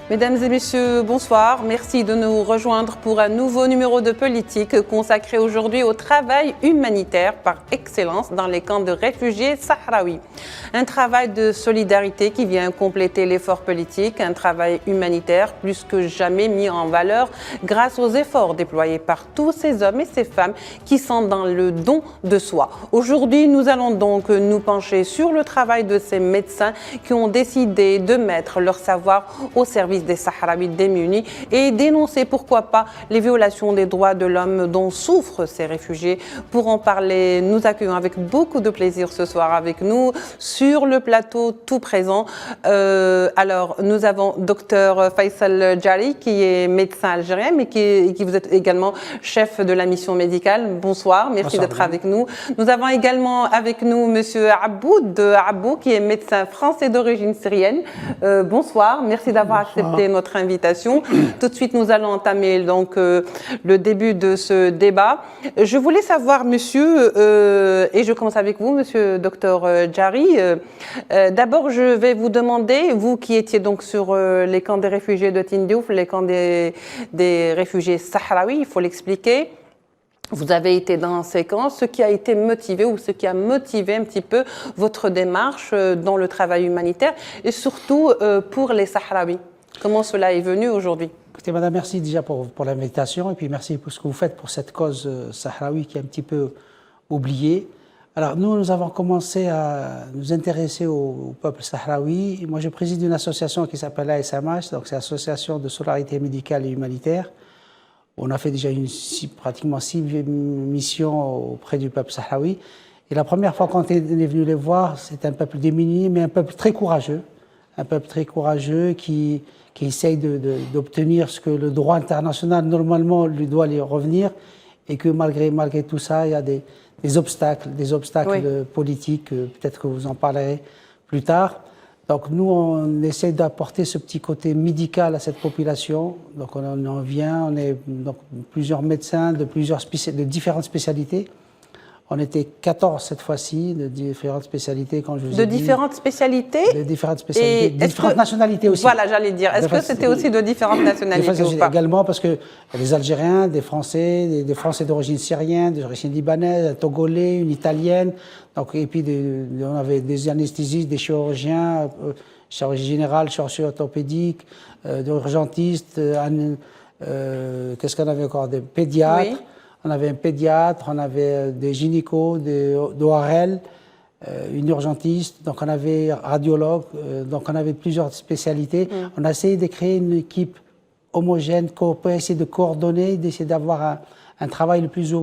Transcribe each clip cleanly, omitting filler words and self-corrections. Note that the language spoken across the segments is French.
Mesdames et messieurs, bonsoir. Merci de nous rejoindre pour un nouveau numéro de Politique consacré aujourd'hui au travail humanitaire par excellence dans les camps de réfugiés sahraouis. Un travail de solidarité qui vient compléter l'effort politique, un travail humanitaire plus que jamais mis en valeur grâce aux efforts déployés par tous ces hommes et ces femmes qui sont dans le don de soi. Aujourd'hui, nous allons donc nous pencher sur le travail de ces médecins qui ont décidé de mettre leur savoir au service des Sahraouis démunis et dénoncer, pourquoi pas, les violations des droits de l'homme dont souffrent ces réfugiés. Pour en parler, nous accueillons avec beaucoup de plaisir ce soir avec nous sur le plateau tout présent. Alors, nous avons Dr Faisal Jari qui est médecin algérien mais qui vous êtes également chef de la mission médicale. Bonsoir, merci d'être avec nous. Nous avons également avec nous Monsieur Aboud Abou qui est médecin français d'origine syrienne. Bonsoir, merci d'avoir accepté notre invitation. Tout de suite, nous allons entamer donc le début de ce débat. Je voulais savoir, monsieur, et je commence avec vous, monsieur Dr Jari. D'abord, je vais vous demander, vous qui étiez donc sur les camps des réfugiés de Tindouf, les camps des réfugiés sahraouis, il faut l'expliquer. Vous avez été dans ces camps, ce qui a été motivé ou ce qui a motivé un petit peu votre démarche dans le travail humanitaire et surtout pour les Sahraouis. Comment cela est venu aujourd'hui? Écoutez, madame, merci déjà pour l'invitation et puis merci pour ce que vous faites pour cette cause sahraoui qui est un petit peu oubliée. Alors nous avons commencé à nous intéresser au peuple sahraoui. Moi, je préside une association qui s'appelle ASMH, donc c'est l'Association de solidarité médicale et humanitaire. On a fait déjà pratiquement 6 missions auprès du peuple sahraoui. Et la première fois qu'on est venu les voir, c'est un peuple démuni, mais un peuple très courageux. Un peuple très courageux qui essaye d'obtenir ce que le droit international, normalement, lui doit lui revenir. Et que malgré tout ça, il y a des obstacles oui, politiques. Peut-être que vous en parlerez plus tard. Donc nous, on essaie d'apporter ce petit côté médical à cette population. Donc on en vient, on est donc plusieurs médecins de différentes spécialités. On était 14 cette fois-ci, de différentes spécialités, quand je vous ai dit. Différentes spécialités? De différentes spécialités, de différentes nationalités aussi. Voilà, j'allais dire. Est-ce que c'était aussi de différentes nationalités ou pas? Également, parce que des Algériens, des Français, des Français d'origine syrienne, d'origine libanaise, un Togolais, une Italienne. Donc, et puis, on avait des anesthésistes, des chirurgiens, chirurgie générale, chirurgie orthopédique, des urgentistes, qu'est-ce qu'on avait encore? Des pédiatres. Oui. On avait un pédiatre, on avait des gynécos, des ORL, une urgentiste, donc on avait radiologue, donc on avait plusieurs spécialités. On a essayé de créer une équipe homogène, qu'on peut essayer de coordonner, d'essayer d'avoir un travail le plus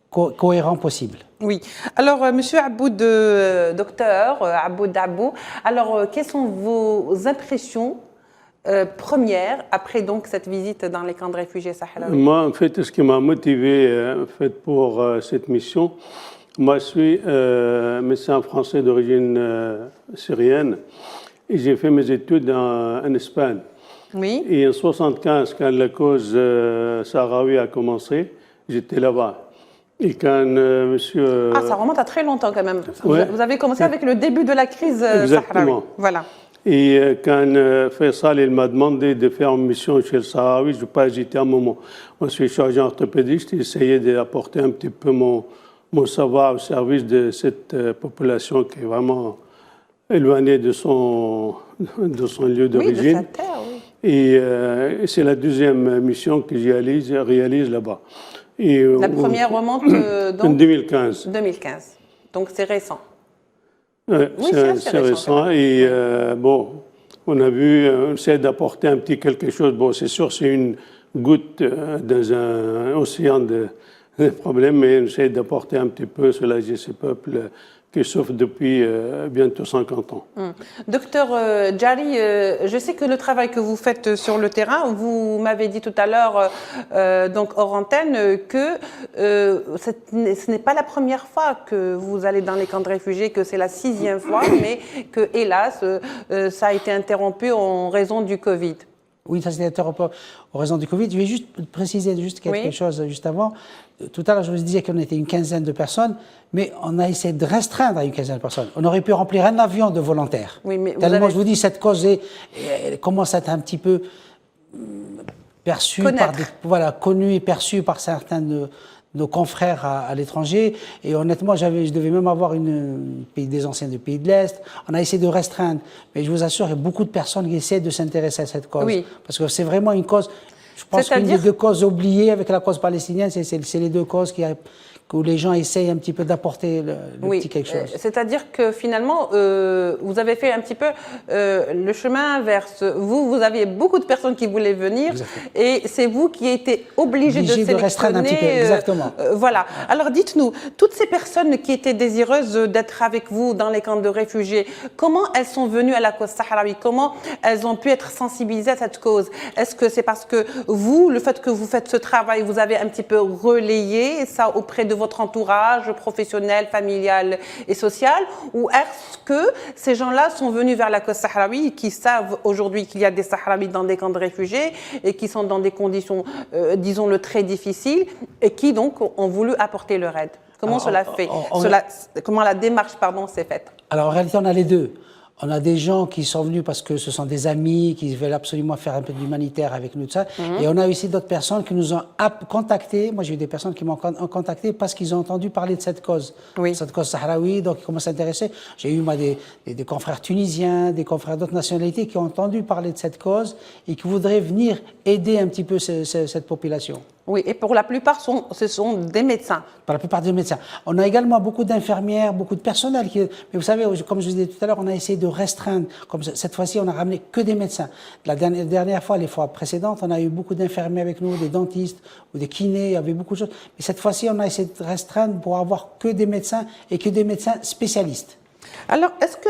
cohérent possible. Oui. Alors, monsieur Aboud, docteur Aboud Abou, alors quelles sont vos impressions première, après donc cette visite dans les camps de réfugiés sahraouis? Moi, en fait, ce qui m'a motivé pour cette mission, moi je suis médecin français d'origine syrienne et j'ai fait mes études en Espagne. Oui. Et en 1975, quand la cause sahraoui a commencé, j'étais là-bas. Et quand monsieur... ça remonte à très longtemps quand même. Ouais. Vous avez commencé avec le début de la crise sahraoui. Voilà. Et quand Faisal il m'a demandé de faire une mission chez le Sahraoui, je n'ai pas hésité un moment. Moi, je suis chirurgien orthopédiste et essayé d'apporter un petit peu mon savoir au service de cette population qui est vraiment éloignée de son lieu d'origine. Oui, de sa terre, oui. Et c'est la deuxième mission que j'y réalise là-bas. La première remonte en 2015. 2015. Donc c'est récent. Oui, c'est récent. Et bon, on a vu, on essaie d'apporter un petit quelque chose. Bon, c'est sûr, c'est une goutte dans un océan de problèmes, mais on essaie d'apporter un petit peu soulager ces peuples qui souffrent depuis bientôt 50 ans. Docteur Jari, je sais que le travail que vous faites sur le terrain, vous m'avez dit tout à l'heure, donc hors antenne, que ce n'est pas la première fois que vous allez dans les camps de réfugiés, que c'est la 6e fois, mais que hélas, ça a été interrompu en raison du Covid. Oui, ça c'était en raison du Covid. Je vais juste préciser quelque chose juste avant. Tout à l'heure, je vous disais qu'on était une quinzaine de personnes, mais on a essayé de restreindre à une quinzaine de personnes. On aurait pu remplir un avion de volontaires. Oui, mais tellement, je vous dis, cette cause elle commence à être un petit peu perçue, connue et perçue par certains de nos confrères à l'étranger. Et honnêtement, je devais même avoir des anciens du pays de l'Est. On a essayé de restreindre. Mais je vous assure, il y a beaucoup de personnes qui essaient de s'intéresser à cette cause. Oui. Parce que c'est vraiment une cause, je pense qu'une des deux causes oubliées avec la cause palestinienne, c'est les deux causes où les gens essayent un petit peu d'apporter le petit quelque chose. C'est-à-dire que finalement, vous avez fait un petit peu le chemin inverse. Vous aviez beaucoup de personnes qui voulaient venir. Exactement. Et c'est vous qui étiez obligé de sélectionner. De restreindre un petit peu, exactement. Voilà. Alors dites-nous, toutes ces personnes qui étaient désireuses d'être avec vous dans les camps de réfugiés, comment elles sont venues à la cause sahraoui? Comment elles ont pu être sensibilisées à cette cause? Est-ce que c'est parce que vous, le fait que vous faites ce travail, vous avez un petit peu relayé ça auprès de votre entourage professionnel, familial et social, ou est-ce que ces gens-là sont venus vers la cause sahraoui, qui savent aujourd'hui qu'il y a des Sahraouis dans des camps de réfugiés et qui sont dans des conditions, disons-le, très difficiles et qui donc ont voulu apporter leur aide? Comment comment la démarche s'est faite? Alors en réalité, on a les deux. On a des gens qui sont venus parce que ce sont des amis, qui veulent absolument faire un peu d'humanitaire avec nous, tout ça. Et on a aussi d'autres personnes qui nous ont contactés. Moi, j'ai eu des personnes qui m'ont contacté parce qu'ils ont entendu parler de cette cause, cette cause sahraoui, donc ils commencent à s'intéresser. J'ai eu moi, des confrères tunisiens, des confrères d'autres nationalités qui ont entendu parler de cette cause et qui voudraient venir aider un petit peu cette population. Oui, et pour la plupart, ce sont des médecins. Pour la plupart des médecins. On a également beaucoup d'infirmières, beaucoup de personnel. Mais vous savez, comme je vous disais tout à l'heure, on a essayé de restreindre. Comme cette fois-ci, on a ramené que des médecins. La dernière fois, les fois précédentes, on a eu beaucoup d'infirmiers avec nous, des dentistes ou des kinés, il y avait beaucoup de choses. Mais cette fois-ci, on a essayé de restreindre pour avoir que des médecins et que des médecins spécialistes. Alors, est-ce que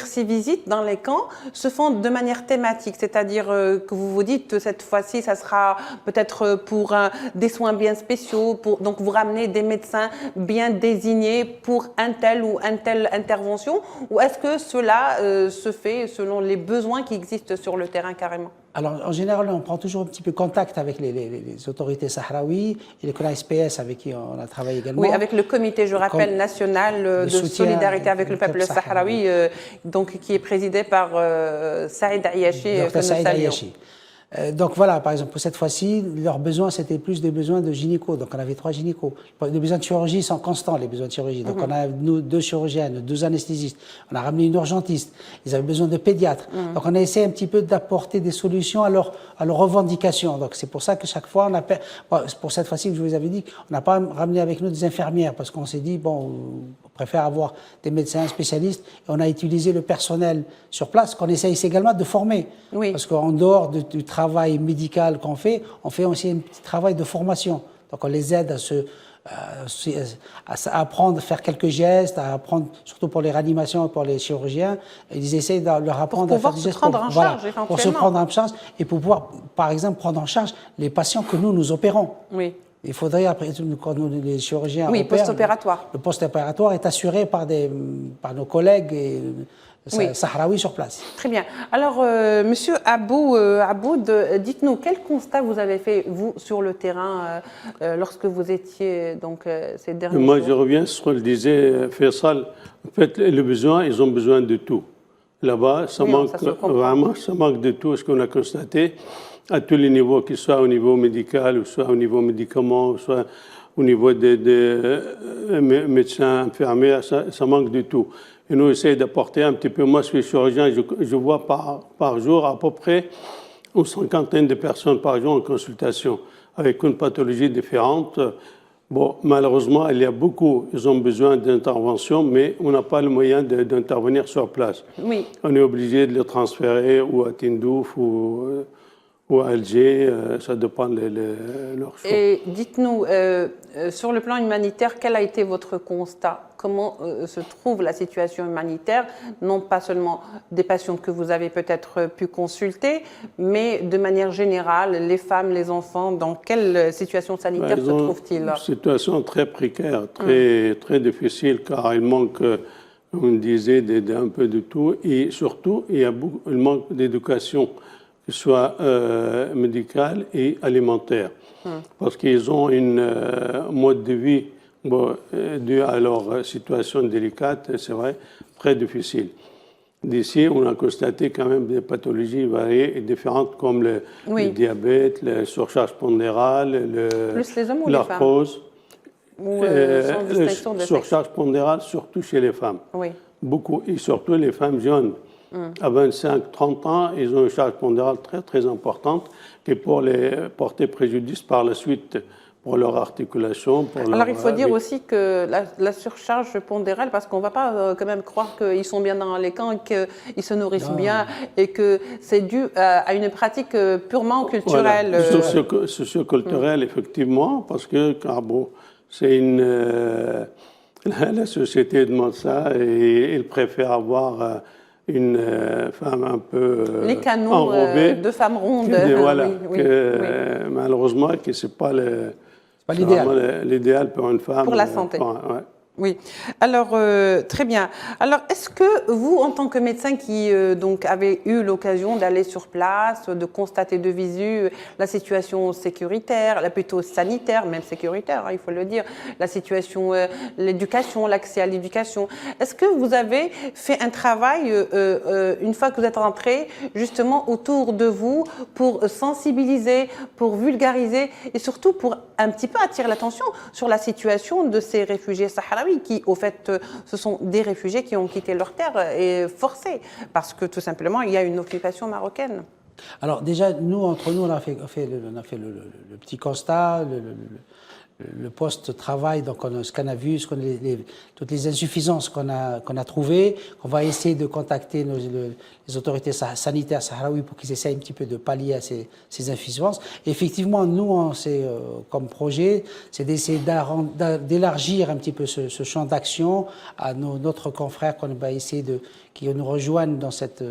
ces visites dans les camps se font de manière thématique, c'est-à-dire que vous vous dites cette fois-ci, ça sera peut-être pour des soins bien spéciaux, donc vous ramenez des médecins bien désignés pour un tel ou une telle intervention, ou est-ce que cela se fait selon les besoins qui existent sur le terrain carrément? Alors, en général, on prend toujours un petit peu contact avec les autorités sahraouies et le CNASPS avec qui on a travaillé également. Oui, avec le comité, je rappelle, national de solidarité avec le peuple sahraoui, donc, qui est présidé par Saïd Ayachi. Donc voilà, par exemple, pour cette fois-ci, leurs besoins, c'était plus des besoins de gynéco. Donc on avait 3 gynécos. Les besoins de chirurgie sont constants, les besoins de chirurgie. Donc on a, nous, 2 chirurgiennes, 2 anesthésistes. On a ramené une urgentiste. Ils avaient besoin de pédiatres. Donc on a essayé un petit peu d'apporter des solutions à leurs revendications. Donc c'est pour ça que chaque fois, pour cette fois-ci, je vous avais dit, on n'a pas ramené avec nous des infirmières parce qu'on s'est dit, bon, on préfère avoir des médecins spécialistes. Et on a utilisé le personnel sur place qu'on essaye également de former. Oui. Parce qu'en dehors du travail médical qu'on fait, on fait aussi un petit travail de formation. Donc on les aide à apprendre à faire quelques gestes, à apprendre, surtout pour les réanimations et pour les chirurgiens. Ils essayent de leur apprendre à faire des gestes pour se prendre en charge et pour pouvoir, par exemple, prendre en charge les patients que nous opérons. Oui. Il faudrait, après, quand les chirurgiens opèrent, post-opératoire. Le post-opératoire est assuré par nos collègues sahraouis sur place. Très bien. Alors, Monsieur Aboud, dites-nous, quel constat vous avez fait, vous, sur le terrain, lorsque vous étiez ces derniers jours? Moi, je reviens sur ce que disait Faisal. En fait, les besoins, ils ont besoin de tout. Là-bas, ça manque de tout, ce qu'on a constaté, à tous les niveaux, qu'il soit au niveau médical, ou soit au niveau médicaments, soit au niveau des médecins, infirmières, ça manque de tout. Et nous essayons d'apporter un petit peu. Moi, je suis chirurgien, je vois par jour à peu près une cinquantaine de personnes par jour en consultation, avec une pathologie différente. Bon, malheureusement, il y a beaucoup, ils ont besoin d'intervention, mais on n'a pas le moyen d'intervenir sur place. Oui. On est obligé de les transférer ou à Tindouf ou à Alger, ça dépend de leur choix. Et dites-nous, sur le plan humanitaire, quel a été votre constat? Comment se trouve la situation humanitaire, non pas seulement des patients que vous avez peut-être pu consulter, mais de manière générale, les femmes, les enfants, dans quelle situation sanitaire se trouvent-ils? Une situation très précaire, très difficile, car il manque on disait un peu de tout. Et surtout, il y a le manque d'éducation, que ce soit médicale et alimentaire. Parce qu'ils ont un mode de vie dû à leur situation délicate, c'est vrai, très difficile. D'ici, on a constaté quand même des pathologies variées et différentes comme le diabète, la surcharge pondérale, l'arthrose. La surcharge pondérale, surtout chez les femmes. Oui. Beaucoup, et surtout les femmes jeunes. À 25-30 ans, ils ont une charge pondérale très, très importante qui pour les porter préjudice par la suite pour leur articulation. Alors, il faut dire aussi que la surcharge pondérale, parce qu'on ne va pas quand même croire qu'ils sont bien dans les camps et qu'ils se nourrissent bien et que c'est dû à une pratique purement culturelle. Voilà. Socio-culturelle, effectivement, parce que c'est la société demande ça et ils préfèrent avoir une femme un peu les canons enrobée, de femmes rondes. Malheureusement, que c'est pas l'idéal pour une femme. Pour la santé. Oui. Alors, très bien. Alors, est-ce que vous, en tant que médecin qui donc avez eu l'occasion d'aller sur place, de constater de visu la situation sécuritaire, plutôt sanitaire, même sécuritaire, il faut le dire, la situation, l'éducation, l'accès à l'éducation, est-ce que vous avez fait un travail, une fois que vous êtes rentré, justement autour de vous, pour sensibiliser, pour vulgariser et surtout pour un petit peu attirer l'attention sur la situation de ces réfugiés sahraouis qui, au fait, ce sont des réfugiés qui ont quitté leur terre et forcés, parce que tout simplement, il y a une occupation marocaine. Alors déjà, nous, entre nous, on a fait le petit constat, le post-travail, donc ce qu'on a vu, toutes les insuffisances qu'on a trouvées, qu'on va essayer de contacter les autorités sanitaires sahraouies pour qu'ils essayent un petit peu de pallier à ces insuffisances. Et effectivement, nous, comme projet, c'est d'essayer d'élargir un petit peu ce champ d'action à notre confrère qu'on va essayer qui nous rejoignent dans cette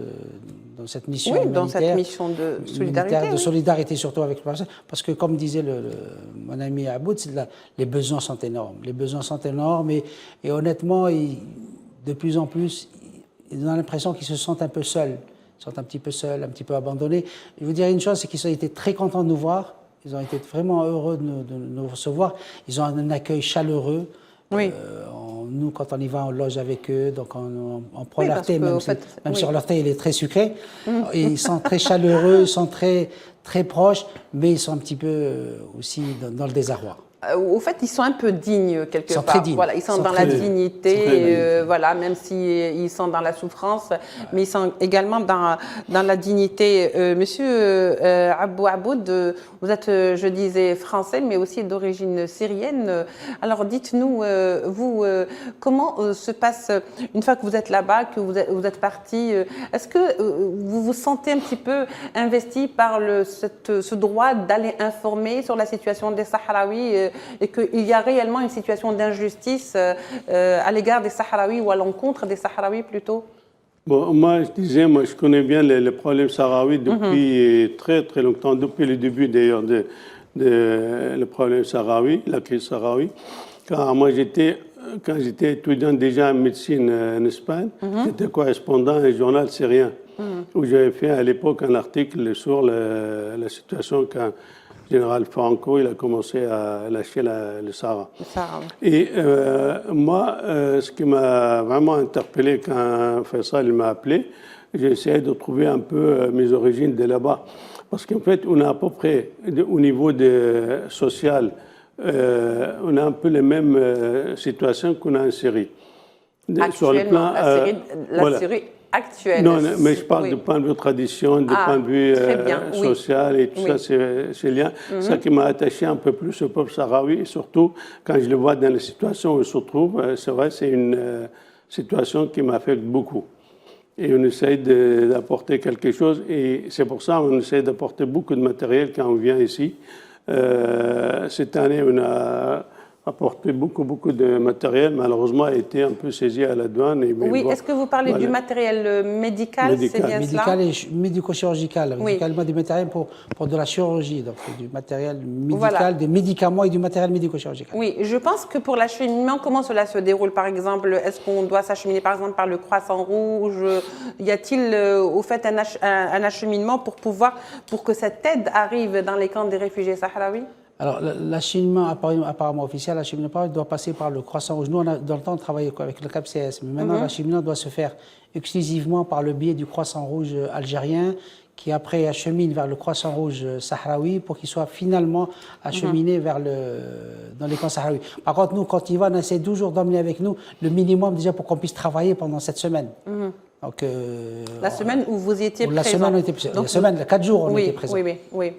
mission humanitaire. Dans cette mission de solidarité. De solidarité surtout avec le Palestine. Parce que comme disait mon ami Aboud, les besoins sont énormes. Les besoins sont énormes et honnêtement, de plus en plus, ils ont l'impression qu'ils se sentent un peu seuls. Ils sont un petit peu seuls, un petit peu abandonnés. Je vous dire une chose, c'est qu'ils ont été très contents de nous voir. Ils ont été vraiment heureux de nous recevoir. Ils ont un accueil chaleureux. Oui. Nous, quand on y va, on loge avec eux, donc on prend leur thé, même sur leur thé, il est très sucré. Et ils sont très chaleureux, ils sont très, très proches, mais ils sont un petit peu aussi dans le désarroi. Au fait, ils sont un peu dignes quelque part. Ils sont très dignes. Voilà, ils sont dans la dignité, voilà, même s'ils sont dans la souffrance, mais ils sont également dans la dignité. Monsieur Abou Aboud, vous êtes, je disais, français, mais aussi d'origine syrienne. Alors, dites-nous, vous, comment se passe, une fois que vous êtes là-bas, que vous êtes parti, est-ce que vous vous sentez un petit peu investi par ce droit d'aller informer sur la situation des Sahraouis et qu'il y a réellement une situation d'injustice à l'égard des Sahraouis ou à l'encontre des Sahraouis plutôt? Bon, moi, je connais bien les problèmes sahraouis depuis très très longtemps, depuis le début d'ailleurs le problème sahraoui, la crise sahraoui. Car moi, quand j'étais étudiant déjà en médecine en Espagne, j'étais correspondant à un journal syrien où j'avais fait à l'époque un article sur la situation quand le général Franco il a commencé à lâcher le Sahara. Et moi, ce qui m'a vraiment interpellé quand Faisal m'a appelé, j'ai essayé de trouver un peu mes origines de là-bas. Parce qu'en fait, on a à peu près, au niveau social, on a un peu les mêmes situations qu'on a en Syrie. Sur le plan, la Syrie actuelle. Non, mais je parle du point de vue tradition, du point de vue social et tout ça, c'est lié. C'est ça qui m'a attaché un peu plus au peuple sahraoui, et surtout quand je le vois dans la situation où il se trouve, c'est vrai, c'est une situation qui m'affecte beaucoup. Et on essaye d'apporter quelque chose, et c'est pour ça qu'on essaye d'apporter beaucoup de matériel quand on vient ici. Cette année, on a apporté beaucoup de matériel. Malheureusement, a été un peu saisi à la douane. Oui, est-ce que vous parlez du matériel médical, c'est bien médical cela? et médico-chirurgical. Oui. Médicalement, du matériel pour de la chirurgie, donc du matériel médical, des médicaments et du matériel médico-chirurgical. Oui, je pense que pour l'acheminement, comment cela se déroule? Par exemple, est-ce qu'on doit s'acheminer par exemple par le Croissant Rouge? Y a-t-il au fait un acheminement pour que cette aide arrive dans les camps des réfugiés sahraouis? Alors, l'acheminement apparemment officiel, l'acheminement doit passer par le Croissant Rouge. Nous, on a dans le temps travaillé avec le CAPCS, mais maintenant, l'acheminement doit se faire exclusivement par le biais du Croissant Rouge algérien, qui après achemine vers le Croissant Rouge sahraoui pour qu'il soit finalement acheminé dans les camps sahraouis. Par contre, nous, quand il va, on essaie toujours d'emmener avec nous le minimum déjà pour qu'on puisse travailler pendant cette semaine. Donc, la semaine où vous étiez présent. La semaine, on était présent. La semaine, les 4 jours, on était présent. Oui.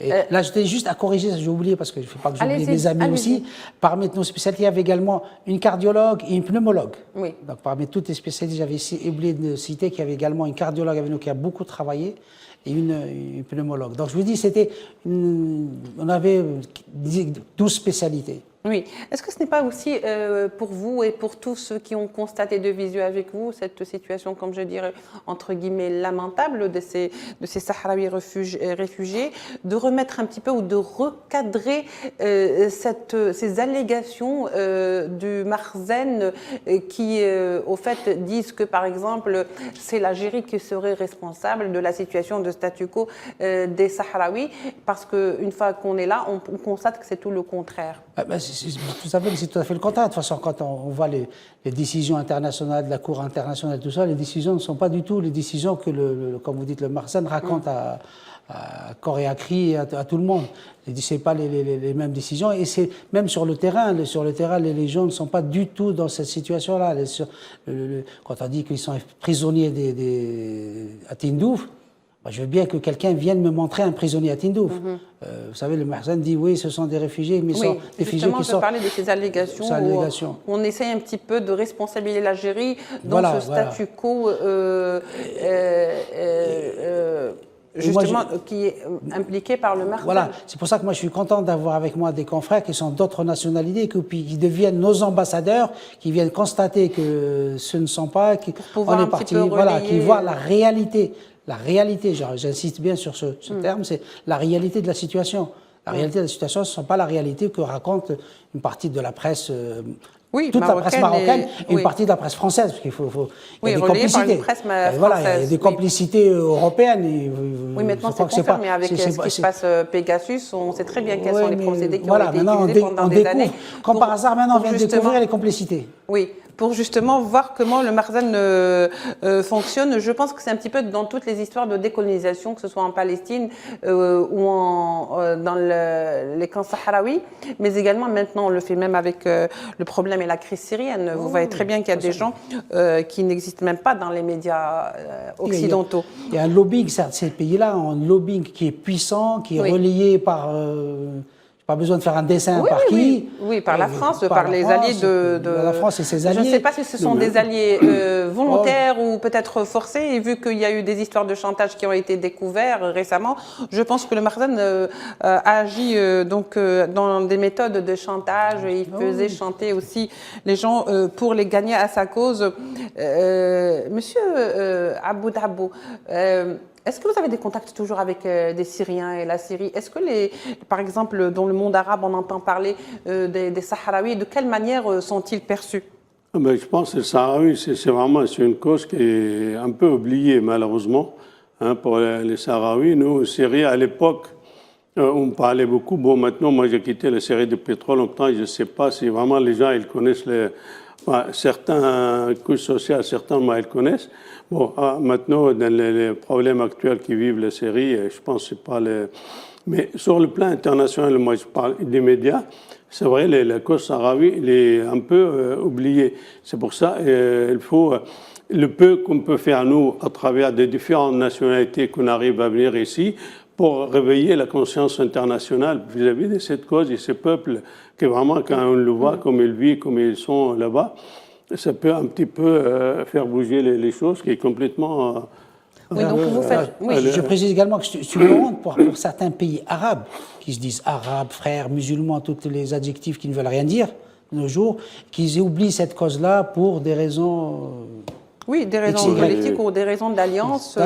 Et là, j'étais juste à corriger, j'ai oublié parce que je ne fais pas que j'oublie mes amis aussi. Parmi nos spécialités, il y avait également une cardiologue et une pneumologue. Oui. Donc, parmi toutes les spécialités, j'avais oublié de citer qu'il y avait également une cardiologue avec nous qui a beaucoup travaillé et une pneumologue. Donc, je vous dis, on avait 12 spécialités. Oui. Est-ce que ce n'est pas aussi pour vous et pour tous ceux qui ont constaté de visu avec vous cette situation, comme je dirais, entre guillemets, lamentable de ces Sahraouis réfugiés, de remettre un petit peu ou de recadrer ces allégations du Marzen qui, au fait, disent que, par exemple, c'est l'Algérie qui serait responsable de la situation de statu quo des Sahraouis, parce qu'une fois qu'on est là, on constate que c'est tout le contraire. C'est tout à fait le contraire. De toute façon, quand on voit les décisions internationales de la Cour internationale, tout ça, les décisions ne sont pas du tout les décisions que, comme vous dites, le Marzen raconte à corps et à cri à tout le monde. Ce n'est pas les mêmes décisions. Et c'est même sur le terrain. Les gens ne sont pas du tout dans cette situation-là. Quand on dit qu'ils sont prisonniers à Tindouf, je veux bien que quelqu'un vienne me montrer un prisonnier à Tindouf. Vous savez, le Marzen dit oui, ce sont des réfugiés, mais oui, des réfugiés qui sont. Je parlais de ces allégations. Où on essaye un petit peu de responsabiliser l'Algérie dans ce statu quo justement qui est impliqué par le Marzen. Voilà, c'est pour ça que moi je suis content d'avoir avec moi des confrères qui sont d'autres nationalités, qui deviennent nos ambassadeurs, qui viennent constater que ce ne sont pas, on est parti, qui voient la réalité. La réalité, j'insiste bien sur ce terme, c'est la réalité de la situation. La réalité de la situation, ce ne sont pas la réalité que raconte une partie de la presse, toute la presse marocaine et une partie de la presse française, parce qu'il y a des complicités. Il y a des complicités européennes. Oui, maintenant c'est confirmé, mais avec ce qui se passe Pegasus, on sait très bien quels sont les procédés qui ont été utilisés pendant des années. Comme par hasard, maintenant, on vient de découvrir les complicités. Oui, pour justement voir comment le Marzen fonctionne. Je pense que c'est un petit peu dans toutes les histoires de décolonisation, que ce soit en Palestine ou dans les camps sahraouis, mais également maintenant on le fait même avec le problème et la crise syrienne. Vous voyez très bien qu'il y a des gens qui n'existent même pas dans les médias occidentaux. Il y a un lobbying, ces pays-là ont un lobbying qui est puissant, qui est relayé par... Pas besoin de faire un dessin par qui? Oui, par la France, par les alliés de la France et ses alliés. Je ne sais pas si ce sont des alliés volontaires ou peut-être forcés. Et vu qu'il y a eu des histoires de chantage qui ont été découvertes récemment, je pense que le Marzen a agi dans des méthodes de chantage. Et il faisait chanter aussi les gens pour les gagner à sa cause. Monsieur Abou Dabou, est-ce que vous avez des contacts toujours avec des Syriens et la Syrie? Est-ce que, par exemple, dans le monde arabe, on entend parler des Sahraouis? De quelle manière sont-ils perçus? Je pense que les Sahraouis, c'est une cause qui est un peu oubliée, malheureusement, pour les Sahraouis. Nous, Syrie, à l'époque, on parlait beaucoup. Bon, maintenant, moi, j'ai quitté la Syrie de pétrole longtemps. Je ne sais pas si vraiment les gens ils connaissent certains couches sociales, certains, ils connaissent. Bon, maintenant, dans les problèmes actuels qui vivent les Syrie, je pense que c'est pas les... Mais sur le plan international, moi, je parle des médias. C'est vrai, la cause sahraoui, elle est un peu oubliée. C'est pour ça il faut le peu qu'on peut faire, nous, à travers des différentes nationalités qu'on arrive à venir ici, pour réveiller la conscience internationale vis-à-vis de cette cause et ces peuples, que vraiment, quand on le voit, comme ils vivent, comme ils sont là-bas, ça peut un petit peu faire bouger les choses, qui est complètement Oui, donc vous faites. Oui. Je précise également que c'est une honte pour certains pays arabes, qui se disent arabes, frères, musulmans, tous les adjectifs qui ne veulent rien dire de nos jours, qu'ils oublient cette cause-là pour des raisons. Oui, des raisons politiques ou des raisons d'alliance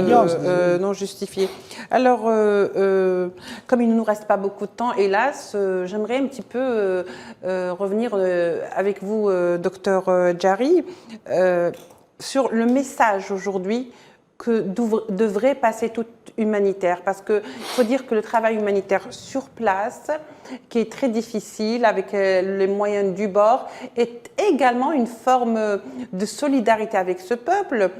non justifiées. Alors, comme il ne nous reste pas beaucoup de temps, hélas, j'aimerais un petit peu revenir avec vous, docteur Djari, sur le message aujourd'hui que devrait passer toute humanitaire, parce qu'il faut dire que le travail humanitaire sur place, qui est très difficile avec les moyens du bord, est également une forme de solidarité avec ce peuple,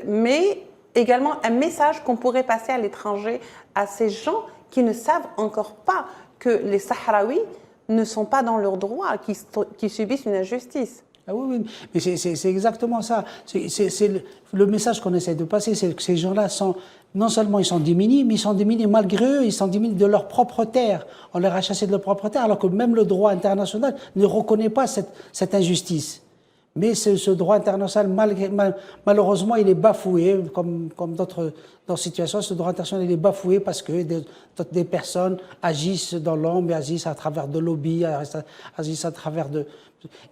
mais également un message qu'on pourrait passer à l'étranger à ces gens qui ne savent encore pas que les Sahraouis ne sont pas dans leurs droits, qui subissent une injustice. Ah oui, oui, mais c'est exactement ça. C'est le message qu'on essaie de passer, c'est que ces gens-là sont, non seulement ils sont démunis, mais ils sont démunis malgré eux, ils sont démunis de leur propre terre. On leur a chassé de leur propre terre, alors que même le droit international ne reconnaît pas cette injustice. Mais ce droit international, malheureusement, il est bafoué, comme d'autres situations, ce droit international il est bafoué parce que des personnes agissent dans l'ombre, agissent à travers de lobbies, agissent à travers de...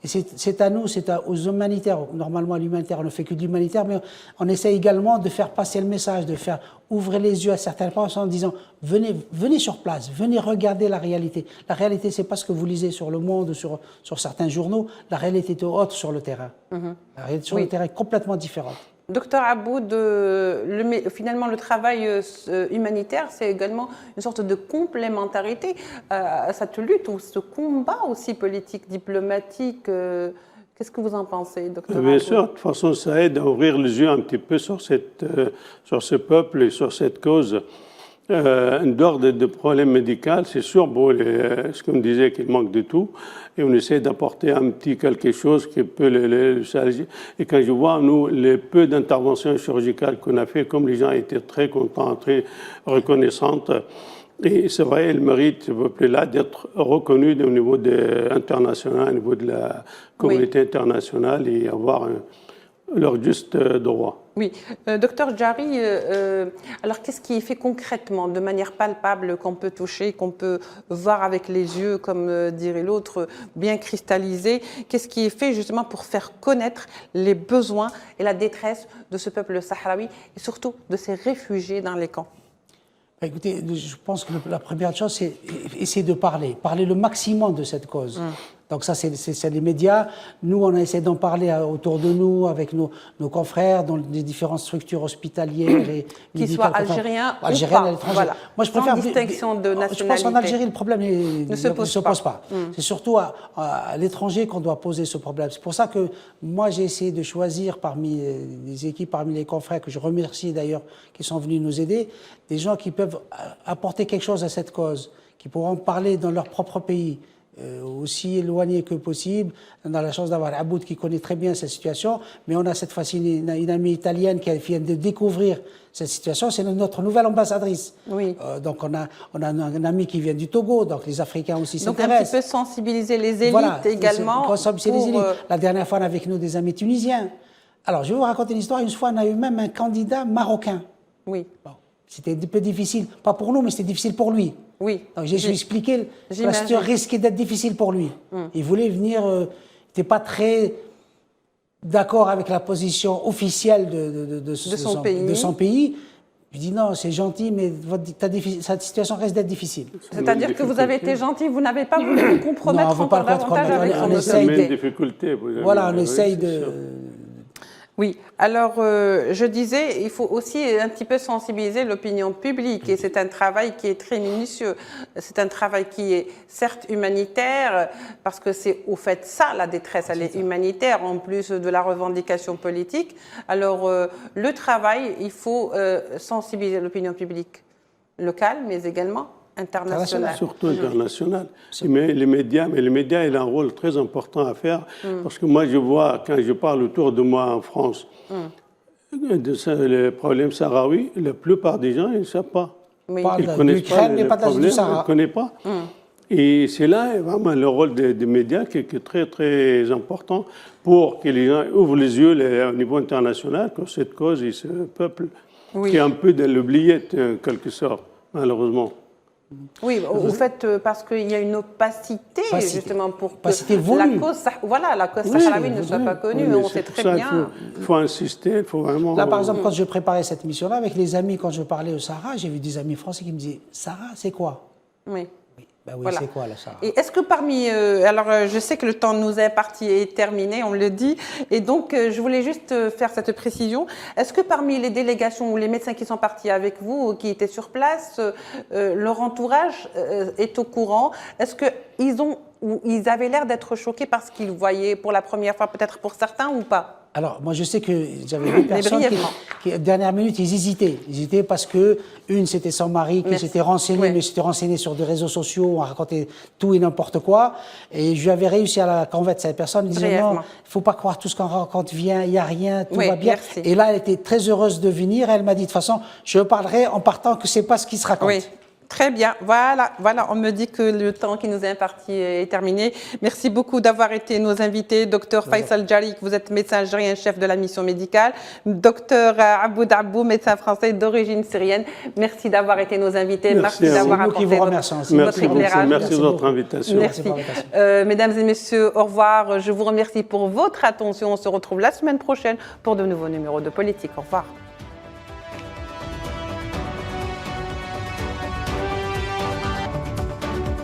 Et c'est à nous, aux humanitaires. Normalement, l'humanitaire, on ne fait que de l'humanitaire, mais on essaie également de faire passer le message, de faire ouvrir les yeux à certaines personnes en disant venez sur place, venez regarder la réalité. La réalité, c'est pas ce que vous lisez sur Le Monde, sur certains journaux. La réalité est autre sur le terrain. La réalité sur le terrain est complètement différente. Docteur Aboud, finalement, le travail humanitaire, c'est également une sorte de complémentarité à cette lutte ou ce combat aussi politique, diplomatique. Qu'est-ce que vous en pensez, docteur Aboud? Bien sûr, de toute façon, ça aide à ouvrir les yeux un petit peu sur ce peuple et sur cette cause. D'ordre de problèmes médicaux, c'est sûr, ce qu'on me disait qu'il manque de tout, et on essaie d'apporter un petit quelque chose qui peut le soulager. Et quand je vois, nous, les peu d'interventions chirurgicales qu'on a fait, comme les gens étaient très contents, très reconnaissants, et c'est vrai, ils méritent, ce peuple-là, d'être reconnu au niveau international, au niveau de la communauté internationale et avoir leur juste droit. Oui. Docteur Djari, alors qu'est-ce qui est fait concrètement, de manière palpable, qu'on peut toucher, qu'on peut voir avec les yeux, comme dirait l'autre, bien cristallisé? Qu'est-ce qui est fait justement pour faire connaître les besoins et la détresse de ce peuple sahraoui et surtout de ces réfugiés dans les camps? Écoutez, je pense que la première chose, c'est essayer de parler le maximum de cette cause. Donc ça, c'est les médias. Nous, on a essayé d'en parler autour de nous, avec nos confrères dans les différentes structures hospitalières et qu'ils soient algériens ou à pas. l'étranger. Voilà. Moi, je préfère... Sans distinction de nationalité. Je pense qu'en Algérie, le problème ne se pose pas. C'est surtout à l'étranger qu'on doit poser ce problème. C'est pour ça que moi, j'ai essayé de choisir parmi les équipes, parmi les confrères, que je remercie d'ailleurs, qui sont venus nous aider, des gens qui peuvent apporter quelque chose à cette cause, qui pourront parler dans leur propre pays, aussi éloigné que possible. On a la chance d'avoir Aboud qui connaît très bien cette situation, mais on a cette fois-ci une amie italienne qui vient de découvrir cette situation. C'est notre nouvelle ambassadrice. Oui. Donc on a un ami qui vient du Togo, donc les Africains aussi s'intéressent. Donc un petit peu sensibiliser les élites également. Sensibiliser les élites. La dernière fois, on a avec nous des amis tunisiens. Alors je vais vous raconter une histoire. Une fois, on a eu même un candidat marocain. Oui. Bon. C'était un peu difficile, pas pour nous, mais c'était difficile pour lui. Oui. Donc j'ai expliqué que la situation risquait d'être difficile pour lui. Il voulait venir, il n'était pas très d'accord avec la position officielle de son pays. Je dis non, c'est gentil, mais cette situation risque d'être difficile. C'est-à-dire que vous avez été gentil, vous n'avez pas voulu vous compromettre encore davantage avec son autorité. Voilà, on essaye de... Oui, alors je disais, il faut aussi un petit peu sensibiliser l'opinion publique et c'est un travail qui est très minutieux. C'est un travail qui est certes humanitaire parce que c'est au fait ça, la détresse, elle est humanitaire en plus de la revendication politique. Alors le travail, il faut sensibiliser l'opinion publique locale mais également international. Surtout international. Mais les médias, ils ont un rôle très important à faire parce que moi, je vois, quand je parle autour de moi en France, les problèmes sahraouis, la plupart des gens, ils ne savent pas. Oui. Ils ne connaissent pas les problèmes, ils ne connaissent pas. Et c'est là vraiment le rôle des médias qui est très, très important pour que les gens ouvrent les yeux au niveau international que cette cause et ce peuple qui est un peu de l'oubliette, en quelque sorte, malheureusement. Oui, au fait, parce qu'il y a une opacité, justement, pour que la cause sahraoui ne soit pas connue. On sait très bien. Il faut insister, il faut vraiment... Là, par exemple, quand je préparais cette mission-là, avec les amis, quand je parlais au Sahara, j'ai vu des amis français qui me disaient « Sahara, c'est quoi ?» Oui. Ben oui, voilà. C'est quoi le Sahara? Et est-ce que parmi... alors, je sais que le temps nous est imparti et terminé, on le dit, et donc je voulais juste faire cette précision. Est-ce que parmi les délégations ou les médecins qui sont partis avec vous, qui étaient sur place, leur entourage est au courant? Est-ce qu'ils avaient l'air d'être choqués parce qu'ils voyaient pour la première fois, peut-être pour certains, ou pas? Alors, moi, je sais que j'avais des personnes qui, dernière minute, ils hésitaient. Ils hésitaient parce que, une, c'était son mari qui s'était renseigné, mais s'était renseigné sur des réseaux sociaux, on racontait tout et n'importe quoi. Et je lui avais réussi à la convaincre, cette personne, disant non, il ne faut pas croire tout ce qu'on raconte, il n'y a rien, tout va bien. Merci. Et là, elle était très heureuse de venir. Elle m'a dit, de toute façon, je parlerai en partant que ce n'est pas ce qui se raconte. Oui. Très bien, voilà, on me dit que le temps qui nous est imparti est terminé. Merci beaucoup d'avoir été nos invités. Docteur Faisal Djarik, vous êtes médecin algérien, chef de la mission médicale. Docteur Aboud Abou, médecin français d'origine syrienne. Merci d'avoir été nos invités. Merci d'avoir apporté votre éclairage. Merci de votre invitation. Merci. Mesdames et messieurs, au revoir. Je vous remercie pour votre attention. On se retrouve la semaine prochaine pour de nouveaux numéros de Politique. Au revoir.